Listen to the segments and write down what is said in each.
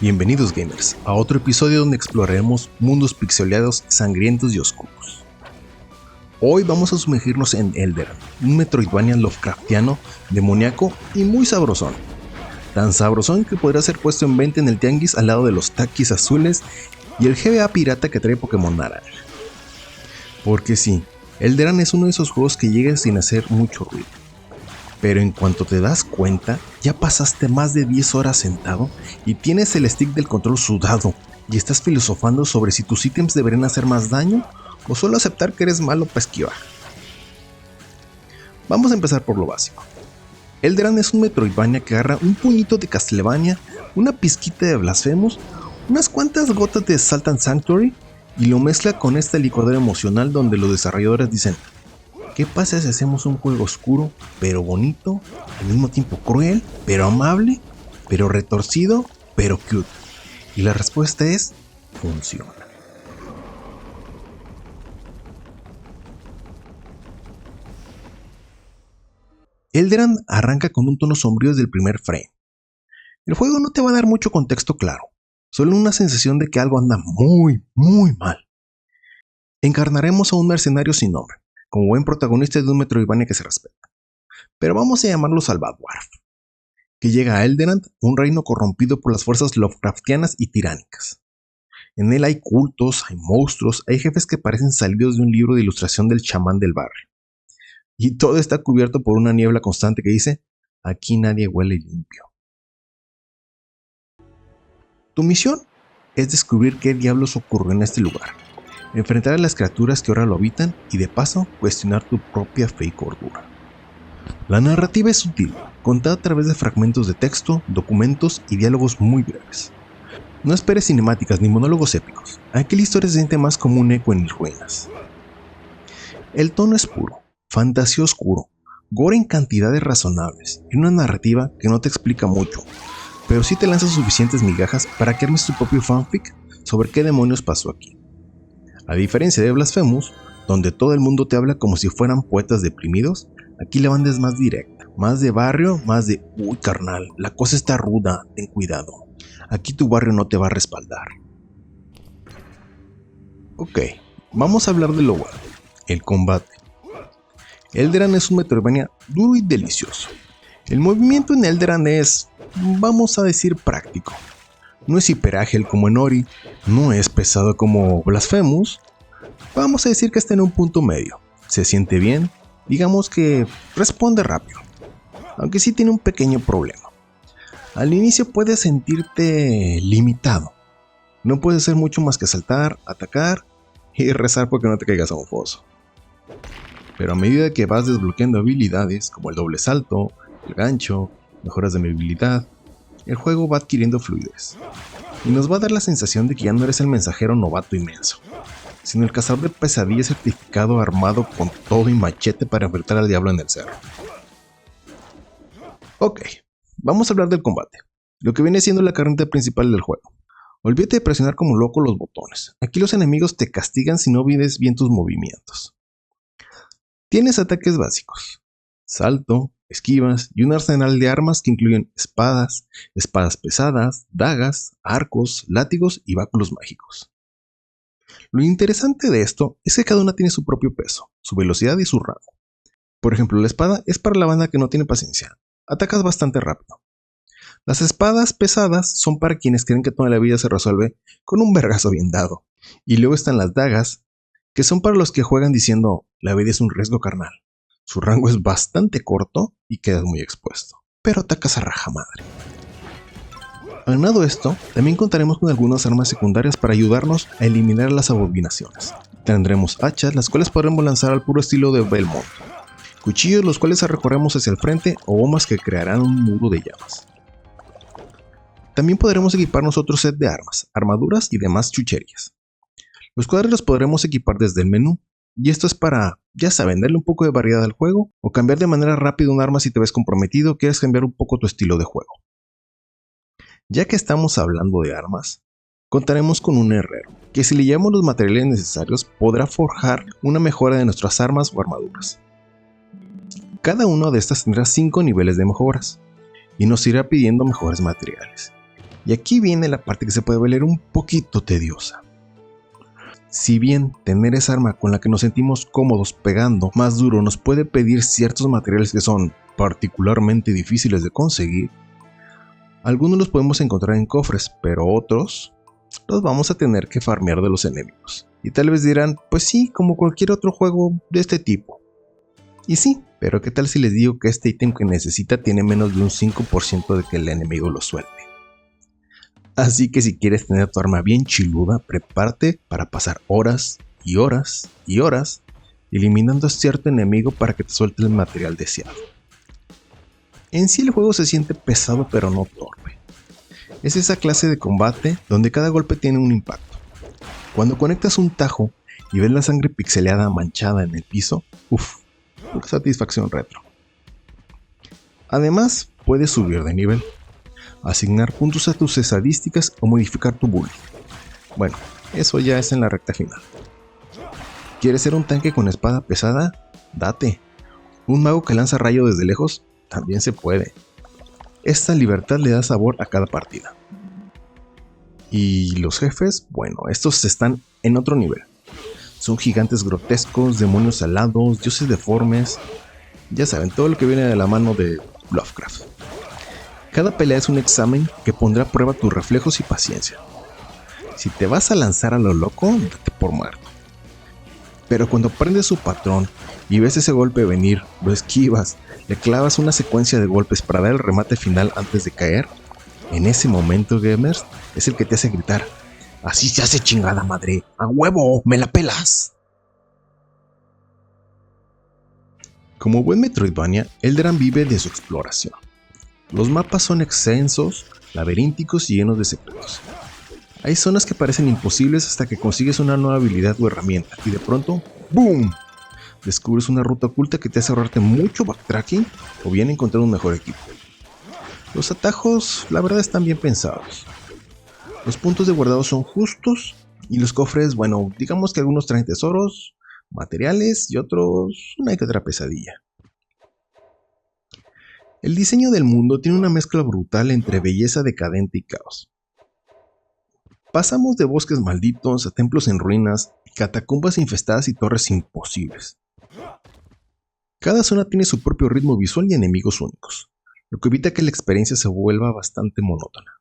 Bienvenidos gamers a otro episodio donde exploraremos mundos pixeleados, sangrientos y oscuros. Hoy vamos a sumergirnos en Elderan, un Metroidvania Lovecraftiano, demoníaco y muy sabrosón. Tan sabrosón que podrá ser puesto en venta en el tianguis al lado de los taquis azules y el GBA pirata que trae Pokémon naranja. Porque sí, Elderan es uno de esos juegos que llega sin hacer mucho ruido. Pero en cuanto te das cuenta, ya pasaste más de 10 horas sentado y tienes el stick del control sudado y estás filosofando sobre si tus ítems deberían hacer más daño o solo aceptar que eres malo para esquivar. Vamos a empezar por lo básico. Elderan es un Metroidvania que agarra un puñito de Castlevania, una pizquita de Blasphemous, unas cuantas gotas de Salt and Sanctuary y lo mezcla con esta licuadora emocional donde los desarrolladores dicen: ¿qué pasa si hacemos un juego oscuro, pero bonito, al mismo tiempo cruel, pero amable, pero retorcido, pero cute? Y la respuesta es: funciona. Elderan arranca con un tono sombrío desde el primer frame. El juego no te va a dar mucho contexto claro, solo una sensación de que algo anda muy mal. Encarnaremos a un mercenario sin nombre, como buen protagonista de un Metroidvania que se respeta. Pero vamos a llamarlo Salvadwarf, que llega a Elderan, un reino corrompido por las fuerzas Lovecraftianas y tiránicas. En él hay cultos, hay monstruos, hay jefes que parecen salidos de un libro de ilustración del chamán del barrio. Y todo está cubierto por una niebla constante que dice: aquí nadie huele limpio. Tu misión es descubrir qué diablos ocurrió en este lugar, enfrentar a las criaturas que ahora lo habitan y de paso cuestionar tu propia fe y cordura. La narrativa es sutil, contada a través de fragmentos de texto, documentos y diálogos muy breves. No esperes cinemáticas ni monólogos épicos, aquí la historia se siente más como un eco en mis ruinas. El tono es puro, fantasía oscuro, gore en cantidades razonables y una narrativa que no te explica mucho, pero sí te lanza suficientes migajas para que armes tu propio fanfic sobre qué demonios pasó aquí. A diferencia de Blasphemous, donde todo el mundo te habla como si fueran poetas deprimidos, aquí la banda es más directa, más de barrio, más de uy carnal, la cosa está ruda, ten cuidado. Aquí tu barrio no te va a respaldar. Ok, vamos a hablar de lo bueno, el combate. Elderan es un Metroidvania duro y delicioso. El movimiento en Elderan es, vamos a decir, práctico. No es hiperágil como en Ori, no es pesado como Blasphemous. Vamos a decir que está en un punto medio. Se siente bien, digamos que responde rápido. Aunque sí tiene un pequeño problema. Al inicio puedes sentirte limitado. No puedes hacer mucho más que saltar, atacar y rezar porque no te caigas a un foso. Pero a medida que vas desbloqueando habilidades como el doble salto, el gancho, mejoras de movilidad, el juego va adquiriendo fluidez, y nos va a dar la sensación de que ya no eres el mensajero novato inmenso, sino el cazador de pesadillas certificado armado con todo y machete para enfrentar al diablo en el cerro. Ok, vamos a hablar del combate, lo que viene siendo la carnita principal del juego. Olvídate de presionar como loco los botones, aquí los enemigos te castigan si no mides bien tus movimientos. Tienes ataques básicos, salto, esquivas y un arsenal de armas que incluyen espadas, espadas pesadas, dagas, arcos, látigos y báculos mágicos. Lo interesante de esto es que cada una tiene su propio peso, su velocidad y su rango. Por ejemplo, la espada es para la banda que no tiene paciencia, atacas bastante rápido. Las espadas pesadas son para quienes creen que toda la vida se resuelve con un vergazo bien dado. Y luego están las dagas, que son para los que juegan diciendo: la vida es un riesgo carnal. Su rango es bastante corto y quedas muy expuesto, pero atacas a raja madre. Aunado esto, también contaremos con algunas armas secundarias para ayudarnos a eliminar las abominaciones. Tendremos hachas, las cuales podremos lanzar al puro estilo de Belmont, cuchillos los cuales recorremos hacia el frente o bombas que crearán un muro de llamas. También podremos equiparnos otro set de armas, armaduras y demás chucherías. Los cuadros los podremos equipar desde el menú, y esto es para, ya saben, darle un poco de variedad al juego, o cambiar de manera rápida un arma si te ves comprometido o quieres cambiar un poco tu estilo de juego. Ya que estamos hablando de armas, contaremos con un herrero, que si le llevamos los materiales necesarios podrá forjar una mejora de nuestras armas o armaduras. Cada una de estas tendrá 5 niveles de mejoras, y nos irá pidiendo mejores materiales. Y aquí viene la parte que se puede volver un poquito tediosa. Si bien tener esa arma con la que nos sentimos cómodos pegando más duro nos puede pedir ciertos materiales que son particularmente difíciles de conseguir, algunos los podemos encontrar en cofres, pero otros los vamos a tener que farmear de los enemigos. Y tal vez dirán, pues sí, como cualquier otro juego de este tipo. Y sí, pero ¿qué tal si les digo que este ítem que necesita tiene menos de un 5% de que el enemigo lo suelte? Así que si quieres tener tu arma bien chiluda, prepárate para pasar horas y horas y horas eliminando a cierto enemigo para que te suelte el material deseado. En sí el juego se siente pesado pero no torpe. Es esa clase de combate donde cada golpe tiene un impacto. Cuando conectas un tajo y ves la sangre pixeleada manchada en el piso, uff, pura satisfacción retro. Además, puedes subir de nivel, asignar puntos a tus estadísticas o modificar tu build. Bueno, eso ya es en la recta final. ¿Quieres ser un tanque con espada pesada? Date. ¿Un mago que lanza rayo desde lejos? También se puede. Esta libertad le da sabor a cada partida. Y los jefes, bueno, estos están en otro nivel. Son gigantes grotescos, demonios alados, dioses deformes. Ya saben, todo lo que viene de la mano de Lovecraft. Cada pelea es un examen que pondrá a prueba tus reflejos y paciencia. Si te vas a lanzar a lo loco, date por muerto. Pero cuando aprendes su patrón y ves ese golpe venir, lo esquivas, le clavas una secuencia de golpes para dar el remate final antes de caer, en ese momento, gamers, es el que te hace gritar: ¡así se hace, chingada madre! ¡A huevo! ¡Me la pelas! Como buen Metroidvania, Elderan vive de su exploración. Los mapas son extensos, laberínticos y llenos de secretos. Hay zonas que parecen imposibles hasta que consigues una nueva habilidad o herramienta y de pronto, ¡boom!, descubres una ruta oculta que te hace ahorrarte mucho backtracking o bien encontrar un mejor equipo. Los atajos, la verdad, están bien pensados. Los puntos de guardado son justos y los cofres, bueno, digamos que algunos traen tesoros, materiales y otros una que otra pesadilla. El diseño del mundo tiene una mezcla brutal entre belleza decadente y caos. Pasamos de bosques malditos a templos en ruinas, catacumbas infestadas y torres imposibles. Cada zona tiene su propio ritmo visual y enemigos únicos, lo que evita que la experiencia se vuelva bastante monótona.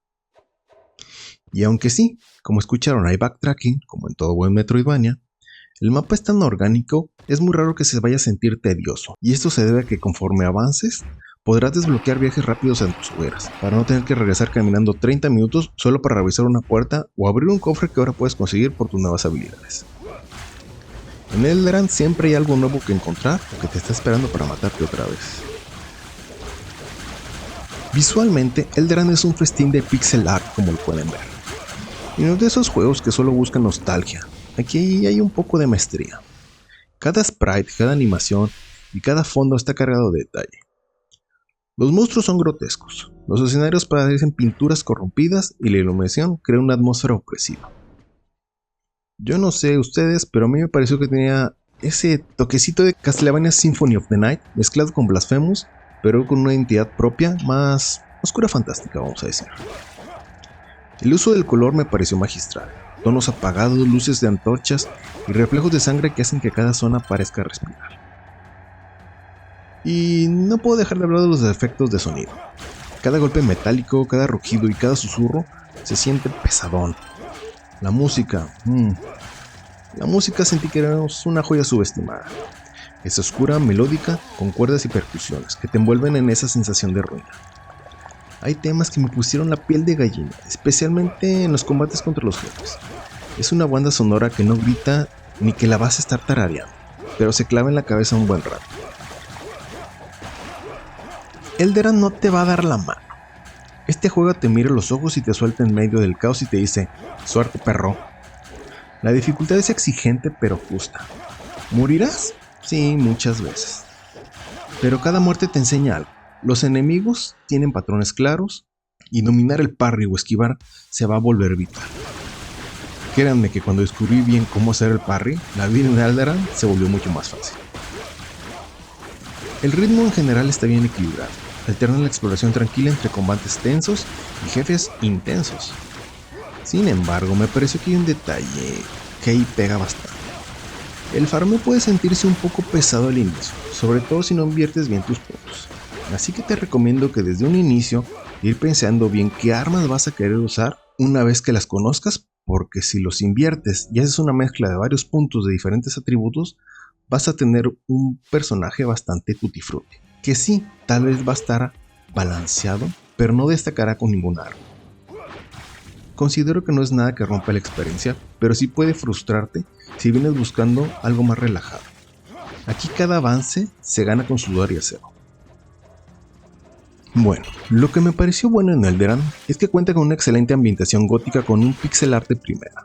Y aunque sí, como escucharon, hay backtracking, como en todo buen Metroidvania, el mapa es tan orgánico, es muy raro que se vaya a sentir tedioso, y esto se debe a que conforme avances, podrás desbloquear viajes rápidos en tus hogueras, para no tener que regresar caminando 30 minutos solo para revisar una puerta o abrir un cofre que ahora puedes conseguir por tus nuevas habilidades. En Elderan siempre hay algo nuevo que encontrar o que te está esperando para matarte otra vez. Visualmente, Elderan es un festín de pixel art, como lo pueden ver. Y no es de esos juegos que solo buscan nostalgia, aquí hay un poco de maestría. Cada sprite, cada animación y cada fondo está cargado de detalle. Los monstruos son grotescos, los escenarios parecen pinturas corrompidas y la iluminación crea una atmósfera opresiva. Yo no sé ustedes, pero a mí me pareció que tenía ese toquecito de Castlevania Symphony of the Night mezclado con Blasphemous, pero con una identidad propia más oscura fantástica, vamos a decir. El uso del color me pareció magistral, tonos apagados, luces de antorchas y reflejos de sangre que hacen que cada zona parezca respirar. Y no puedo dejar de hablar de los efectos de sonido. Cada golpe metálico, cada rugido y cada susurro se siente pesadón. La música sentí que era una joya subestimada. Es oscura, melódica, con cuerdas y percusiones que te envuelven en esa sensación de ruina. Hay temas que me pusieron la piel de gallina, especialmente en los combates contra los jefes. Es una banda sonora que no grita ni que la vas a estar tarareando, pero se clava en la cabeza un buen rato. Elderan no te va a dar la mano. Este juego te mira a los ojos y te suelta en medio del caos y te dice: suerte, perro. La dificultad es exigente pero justa. ¿Morirás? Sí, muchas veces. Pero cada muerte te enseña algo. Los enemigos tienen patrones claros y dominar el parry o esquivar se va a volver vital. Créanme que cuando descubrí bien cómo hacer el parry, la vida en Elderan se volvió mucho más fácil. El ritmo en general está bien equilibrado. Alterna la exploración tranquila entre combates tensos y jefes intensos. Sin embargo, me pareció que hay un detalle que ahí pega bastante. El farmeo puede sentirse un poco pesado al inicio, sobre todo si no inviertes bien tus puntos. Así que te recomiendo que desde un inicio ir pensando bien qué armas vas a querer usar una vez que las conozcas, porque si los inviertes y haces una mezcla de varios puntos de diferentes atributos, vas a tener un personaje bastante tutti frutti, que sí, tal vez va a estar balanceado, pero no destacará con ningún arma. Considero que no es nada que rompa la experiencia, pero sí puede frustrarte si vienes buscando algo más relajado. Aquí cada avance se gana con sudor y acero. Bueno, lo que me pareció bueno en Elderan es que cuenta con una excelente ambientación gótica con un pixel art de primera.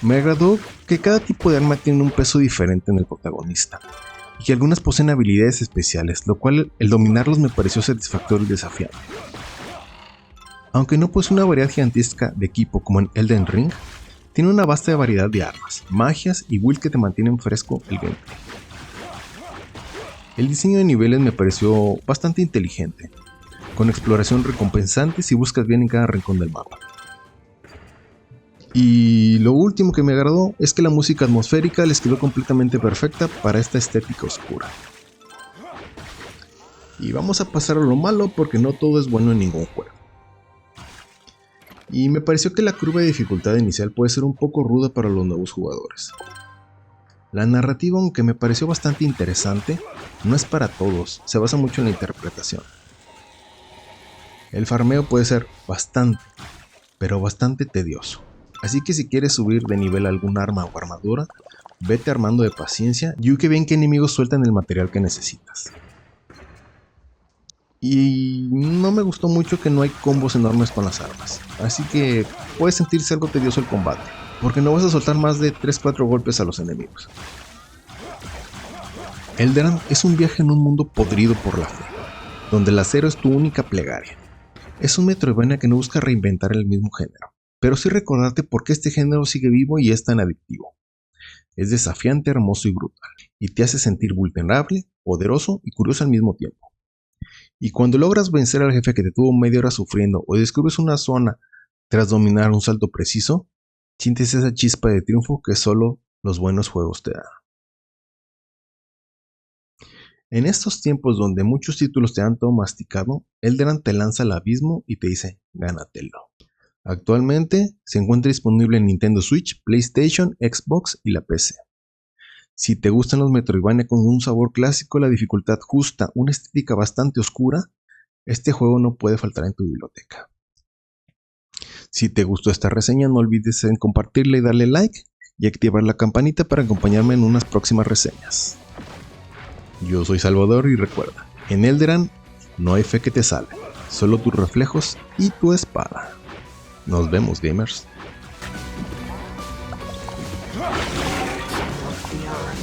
Me agradó que cada tipo de arma tiene un peso diferente en el protagonista, y que algunas poseen habilidades especiales, lo cual el dominarlos me pareció satisfactorio y desafiante. Aunque no posee una variedad gigantesca de equipo como en Elden Ring, tiene una vasta variedad de armas, magias y builds que te mantienen fresco el gameplay. El diseño de niveles me pareció bastante inteligente, con exploración recompensante si buscas bien en cada rincón del mapa. Y lo último que me agradó es que la música atmosférica les quedó completamente perfecta para esta estética oscura. Y vamos a pasar a lo malo porque no todo es bueno en ningún juego. Y me pareció que la curva de dificultad inicial puede ser un poco ruda para los nuevos jugadores. La narrativa, aunque me pareció bastante interesante, no es para todos, se basa mucho en la interpretación. El farmeo puede ser bastante, pero bastante tedioso. Así que si quieres subir de nivel algún arma o armadura, vete armando de paciencia y que bien que enemigos sueltan el material que necesitas. Y no me gustó mucho que no hay combos enormes con las armas, así que puede sentirse algo tedioso el combate, porque no vas a soltar más de 3-4 golpes a los enemigos. Elderan es un viaje en un mundo podrido por la fe, donde el acero es tu única plegaria. Es un Metroidvania que no busca reinventar el mismo género, pero sí recordarte por qué este género sigue vivo y es tan adictivo. Es desafiante, hermoso y brutal, y te hace sentir vulnerable, poderoso y curioso al mismo tiempo. Y cuando logras vencer al jefe que te tuvo media hora sufriendo o descubres una zona tras dominar un salto preciso, sientes esa chispa de triunfo que solo los buenos juegos te dan. En estos tiempos donde muchos títulos te dan todo masticado, Elderan te lanza al abismo y te dice: gánatelo. Actualmente se encuentra disponible en Nintendo Switch, PlayStation, Xbox y la PC. Si te gustan los Metroidvania con un sabor clásico, la dificultad justa, una estética bastante oscura, este juego no puede faltar en tu biblioteca. Si te gustó esta reseña, no olvides en compartirla y darle like y activar la campanita para acompañarme en unas próximas reseñas. Yo soy Salvador y recuerda, en Elderan no hay fe que te salve, solo tus reflejos y tu espada. Nos vemos, gamers. Beyond.